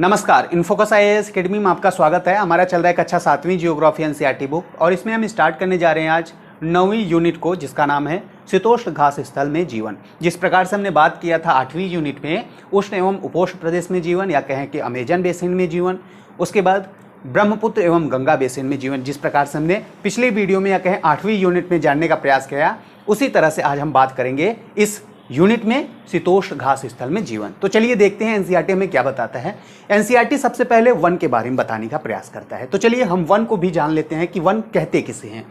नमस्कार, इन्फोकस IAS academy में आपका स्वागत है। हमारा चल रहा है कक्षा 7वीं जियोग्राफी एनसीईआरटी बुक और इसमें हम स्टार्ट करने जा रहे हैं आज 9वीं यूनिट को, जिसका नाम है शीतोष्ण घास स्थल में जीवन। जिस प्रकार से हमने बात किया था 8वीं यूनिट में उष्ण एवं उपोष्ण प्रदेश में जीवन, या कहें कि अमेजन बेसिन में जीवन, उसके बाद ब्रह्मपुत्र एवं गंगा बेसिन में जीवन, जिस प्रकार से हमने पिछले वीडियो में या कहें 8वीं यूनिट में जानने का प्रयास किया, उसी तरह से आज हम बात करेंगे इस यूनिट में शीतोष्ण घास स्थल में जीवन। तो चलिए देखते हैं एनसीईआरटी में क्या बताता है। एनसीईआरटी सबसे पहले वन के बारे में बताने का प्रयास करता है। तो चलिए हम वन को भी जान लेते हैं कि वन कहते किसे हैं।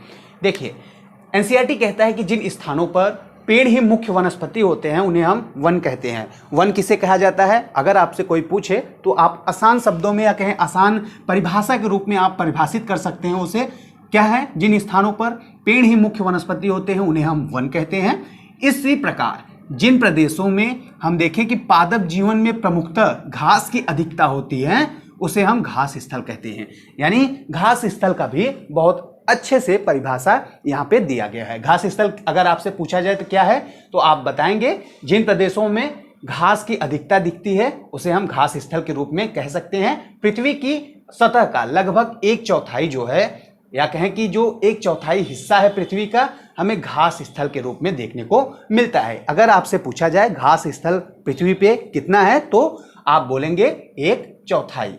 देखिए, एनसीईआरटी कहता है कि जिन स्थानों पर पेड़ ही मुख्य वनस्पति होते हैं उन्हें हम वन कहते हैं। वन किसे कहा जाता है? अगर आपसे कोई पूछे तो आप आसान शब्दों में या कहें आसान परिभाषा के रूप में आप परिभाषित कर सकते हैं उसे। क्या है? जिन स्थानों पर पेड़ ही मुख्य वनस्पति होते हैं उन्हें हम वन कहते हैं। इसी प्रकार जिन प्रदेशों में हम देखें कि पादप जीवन में प्रमुखतः घास की अधिकता होती है उसे हम घास स्थल कहते हैं। यानी घास स्थल का भी बहुत अच्छे से परिभाषा यहाँ पे दिया गया है। घास स्थल अगर आपसे पूछा जाए तो क्या है, तो आप बताएंगे जिन प्रदेशों में घास की अधिकता दिखती है उसे हम घास स्थल के रूप में कह सकते हैं। पृथ्वी की सतह का लगभग 1/4 जो है, या कहें कि जो 1/4 हिस्सा है पृथ्वी का, हमें घास स्थल के रूप में देखने को मिलता है। अगर आपसे पूछा जाए घास स्थल पृथ्वी पे कितना है तो आप बोलेंगे 1/4।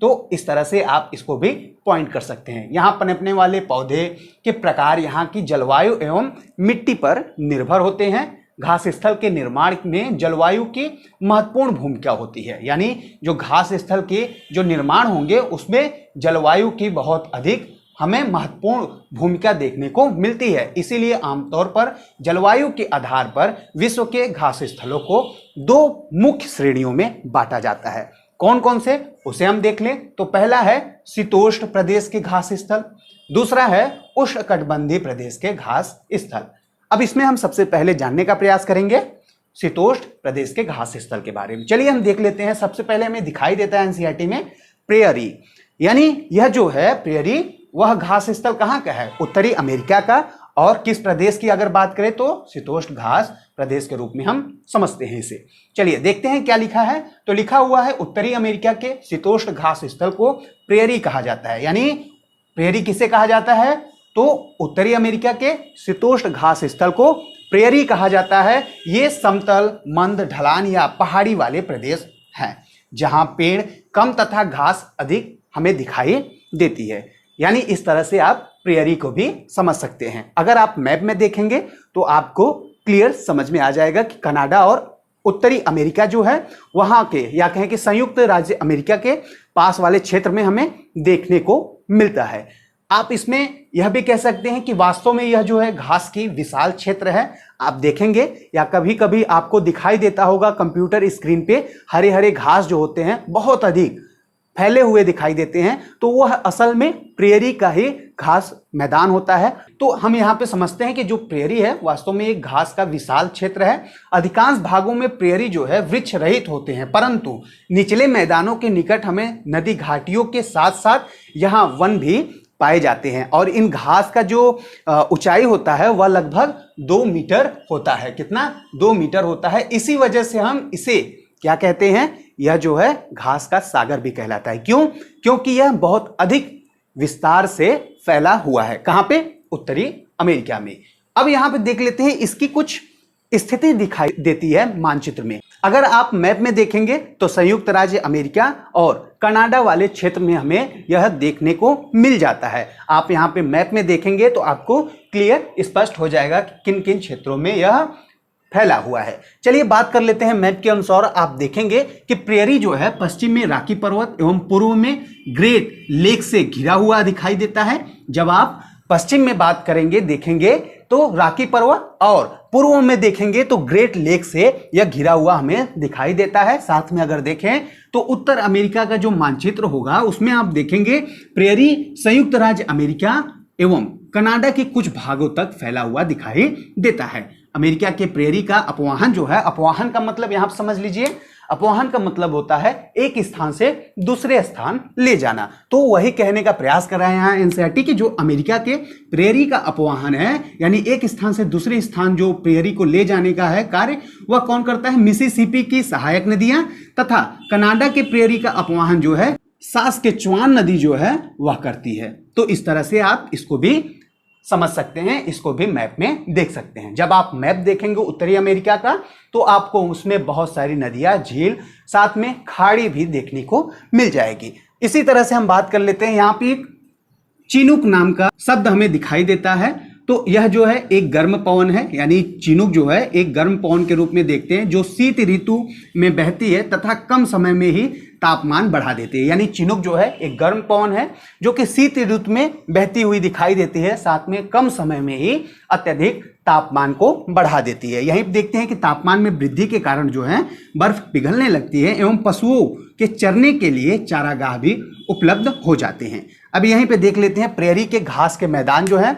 तो इस तरह से आप इसको भी पॉइंट कर सकते हैं। यहाँ पनपने वाले पौधे के प्रकार यहाँ की जलवायु एवं मिट्टी पर निर्भर होते हैं। घास स्थल के निर्माण में जलवायु की महत्वपूर्ण भूमिका होती है। यानी जो घास स्थल के जो निर्माण होंगे उसमें जलवायु की बहुत अधिक हमें महत्वपूर्ण भूमिका देखने को मिलती है। इसीलिए आमतौर पर जलवायु के आधार पर विश्व के घास स्थलों को 2 मुख्य श्रेणियों में बांटा जाता है। कौन कौन से, उसे हम देख लें। तो पहला है शीतोष्ण प्रदेश के घास स्थल, दूसरा है उष्णकटिबंधीय प्रदेश के घास स्थल। अब इसमें हम सबसे पहले जानने का प्रयास करेंगे शीतोष्ण प्रदेश के घास स्थल के बारे में। चलिए हम देख लेते हैं। सबसे पहले हमें दिखाई देता है एनसीईआरटी में प्रेयरी, यानी यह जो है प्रेयरी वह घास स्थल कहाँ का है? उत्तरी अमेरिका का। और किस प्रदेश की अगर बात करें तो शीतोष्ण घास प्रदेश के रूप में हम समझते हैं इसे। चलिए देखते हैं क्या लिखा है। तो लिखा हुआ है उत्तरी अमेरिका के शीतोष्ण घास स्थल को प्रेयरी कहा जाता है। यानी प्रेयरी किसे कहा जाता है? तो उत्तरी अमेरिका के शीतोष्ण घास स्थल को प्रेयरी कहा जाता है। ये समतल, मंद ढलान या पहाड़ी वाले प्रदेश हैं जहां पेड़ कम तथा घास अधिक हमें दिखाई देती है। यानी इस तरह से आप प्रेयरी को भी समझ सकते हैं। अगर आप मैप में देखेंगे तो आपको क्लियर समझ में आ जाएगा कि कनाडा और उत्तरी अमेरिका जो है वहां के, या कहें कि संयुक्त राज्य अमेरिका के पास वाले क्षेत्र में हमें देखने को मिलता है। आप इसमें यह भी कह सकते हैं कि वास्तव में यह जो है घास की विशाल क्षेत्र है। आप देखेंगे या कभी कभी आपको दिखाई देता होगा कंप्यूटर स्क्रीन पे हरे हरे घास जो होते हैं बहुत अधिक फैले हुए दिखाई देते हैं, तो वह असल में प्रेयरी का ही घास मैदान होता है। तो हम यहाँ पे समझते हैं कि जो प्रेयरी है वास्तव में एक घास का विशाल क्षेत्र है। अधिकांश भागों में प्रेयरी जो है वृक्ष रहित होते हैं, परंतु निचले मैदानों के निकट हमें नदी घाटियों के साथ साथ यहाँ वन भी पाए जाते हैं। और इन घास का जो ऊंचाई होता है वह लगभग 2 मीटर होता है। कितना? 2 मीटर होता है। इसी वजह से हम इसे क्या कहते हैं? यह जो है घास का सागर भी कहलाता है। क्यों? क्योंकि यह बहुत अधिक विस्तार से फैला हुआ है। कहां पे? उत्तरी अमेरिका में। अब यहां पे देख लेते हैं, इसकी कुछ स्थिति दिखाई देती है मानचित्र में। अगर आप मैप में देखेंगे तो संयुक्त राज्य अमेरिका और कनाडा वाले क्षेत्र में हमें यह देखने को मिल जाता है। आप यहां पे मैप में देखेंगे तो आपको क्लियर स्पष्ट हो जाएगा कि किन किन क्षेत्रों में यह फैला हुआ है। चलिए बात कर लेते हैं मैप के अनुसार। आप देखेंगे कि प्रेयरी जो है पश्चिम में रॉकी पर्वत एवं पूर्व में ग्रेट लेक से घिरा हुआ दिखाई देता है। जब आप पश्चिम में बात करेंगे देखेंगे तो रॉकी पर्वत, और पूर्व में देखेंगे तो ग्रेट लेक से यह घिरा हुआ हमें दिखाई देता है। साथ में अगर देखें तो उत्तर अमेरिका का जो मानचित्र होगा उसमें आप देखेंगे प्रेयरी संयुक्त राज्य अमेरिका एवं कनाडा के कुछ भागों तक फैला हुआ दिखाई देता है। अमेरिका के प्रेयरी का अपवाहन जो है, अपवाहन का मतलब यहां समझ लीजिए, अपवाहन का मतलब होता है एक स्थान से दूसरे स्थान ले जाना। तो वही कहने का प्रयास कर रहे हैं यहाँ एनसीईआरटी कि जो अमेरिका के प्रेयरी का अपवाहन है, यानी एक स्थान से दूसरे स्थान जो प्रेयरी को ले जाने का है कार्य, वह कौन करता है? मिसिसिपी की सहायक नदियां, तथा कनाडा के प्रेयरी का अपवाहन जो है सास्केचुआन नदी जो है वह करती है। तो इस तरह से आप इसको भी समझ सकते हैं, इसको भी मैप में देख सकते हैं। जब आप मैप देखेंगे उत्तरी अमेरिका का, तो आपको उसमें बहुत सारी नदियां, झील, साथ में खाड़ी भी देखने को मिल जाएगी। इसी तरह से हम बात कर लेते हैं, यहाँ पे एक चिनूक नाम का शब्द हमें दिखाई देता है। तो यह जो है एक गर्म पवन है, यानी चिनूक जो है एक गर्म पवन के रूप में देखते हैं, जो शीत ऋतु में बहती है तथा कम समय में ही तापमान बढ़ा देती है। यानी चिनूक जो है एक गर्म पवन है जो कि शीत ऋतु में बहती हुई दिखाई देती है, साथ में कम समय में ही अत्यधिक तापमान को बढ़ा देती है। यहीं देखते हैं कि तापमान में वृद्धि के कारण जो है बर्फ पिघलने लगती है एवं पशुओं के चरने के लिए चारागाह भी उपलब्ध हो जाते हैं। अब यहीं पे देख लेते हैं प्रेयरी के घास के मैदान जो है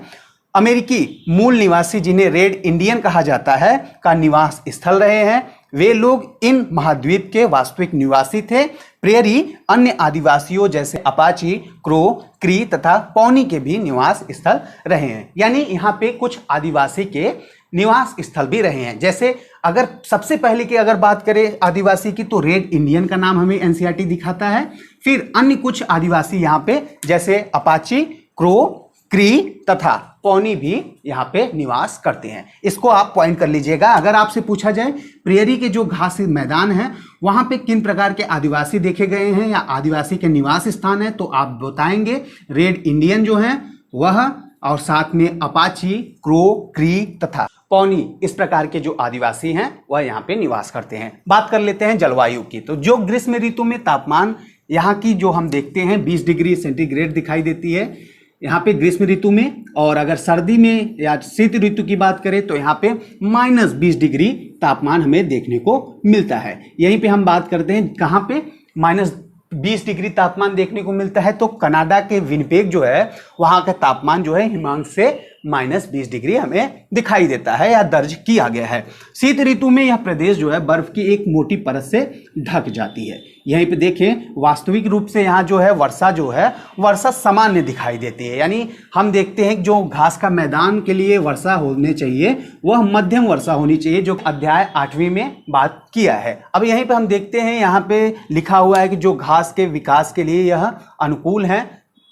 अमेरिकी मूल निवासी, जिन्हें रेड इंडियन कहा जाता है, का निवास स्थल रहे हैं। वे लोग इन महाद्वीप के वास्तविक निवासी थे। प्रेयरी अन्य आदिवासियों जैसे अपाची, क्रो, क्री तथा पौनी के भी निवास स्थल रहे हैं। यानी यहाँ पे कुछ आदिवासी के निवास स्थल भी रहे हैं। जैसे अगर सबसे पहले की अगर बात करें आदिवासी की, तो रेड इंडियन का नाम हमें एनसीईआरटी दिखाता है। फिर अन्य कुछ आदिवासी यहाँ पे जैसे अपाची, क्रो, क्री तथा पौनी भी यहाँ पे निवास करते हैं। इसको आप पॉइंट कर लीजिएगा। अगर आपसे पूछा जाए प्रेयरी के जो घास मैदान है वहां पे किन प्रकार के आदिवासी देखे गए हैं या आदिवासी के निवास स्थान है, तो आप बताएंगे रेड इंडियन जो है वह, और साथ में अपाची, क्रो, क्री तथा पौनी, इस प्रकार के जो आदिवासी हैं वह यहाँ पे निवास करते हैं। बात कर लेते हैं जलवायु की। तो जो ग्रीष्म ऋतु में तापमान यहाँ की जो हम देखते हैं 20 डिग्री सेंटीग्रेड दिखाई देती है यहाँ पे ग्रीष्म ऋतु में, और अगर सर्दी में या शीत ऋतु की बात करें तो यहाँ पे -20 डिग्री तापमान हमें देखने को मिलता है। यहीं पे हम बात करते हैं कहाँ पे -20 डिग्री तापमान देखने को मिलता है, तो कनाडा के विनिपेग जो है वहाँ का तापमान जो है हिमांक से -20 डिग्री हमें दिखाई देता है या दर्ज किया गया है। शीत ऋतु में यह प्रदेश जो है बर्फ की एक मोटी परत से ढक जाती है। यहीं पे देखें वास्तविक रूप से यहाँ जो है वर्षा सामान्य दिखाई देती है। यानी हम देखते हैं कि जो घास का मैदान के लिए वर्षा होने चाहिए वह मध्यम वर्षा होनी चाहिए, जो अध्याय 8वीं में बात किया है। अब यहीं पे हम देखते हैं यहाँ पे लिखा हुआ है कि जो घास के विकास के लिए यह अनुकूल है,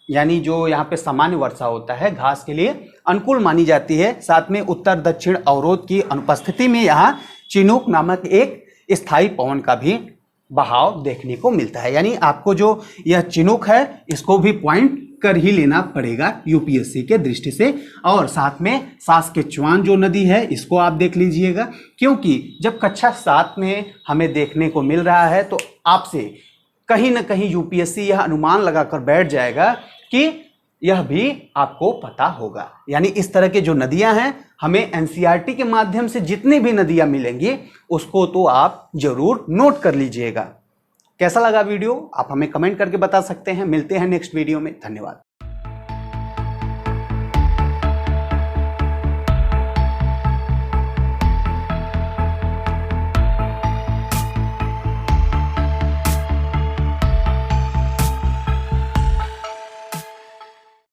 यानी जो यहाँ पे सामान्य वर्षा होता है घास के लिए अनुकूल मानी जाती है। साथ में उत्तर दक्षिण अवरोध की अनुपस्थिति में यहाँ चिनूक नामक एक स्थायी पवन का भी बहाव देखने को मिलता है। यानी आपको जो यह चिनूक है इसको भी पॉइंट कर ही लेना पड़ेगा यूपीएससी के दृष्टि से। और साथ में सास्केचुआन जो नदी है इसको आप देख लीजिएगा, क्योंकि जब कक्षा 7 में हमें देखने को मिल रहा है तो आपसे कहीं ना कहीं यूपीएससी यह अनुमान लगाकर बैठ जाएगा कि यह भी आपको पता होगा। यानी इस तरह के जो नदियां हैं हमें एनसीईआरटी के माध्यम से जितनी भी नदियां मिलेंगी उसको तो आप जरूर नोट कर लीजिएगा। कैसा लगा वीडियो आप हमें कमेंट करके बता सकते हैं। मिलते हैं नेक्स्ट वीडियो में। धन्यवाद।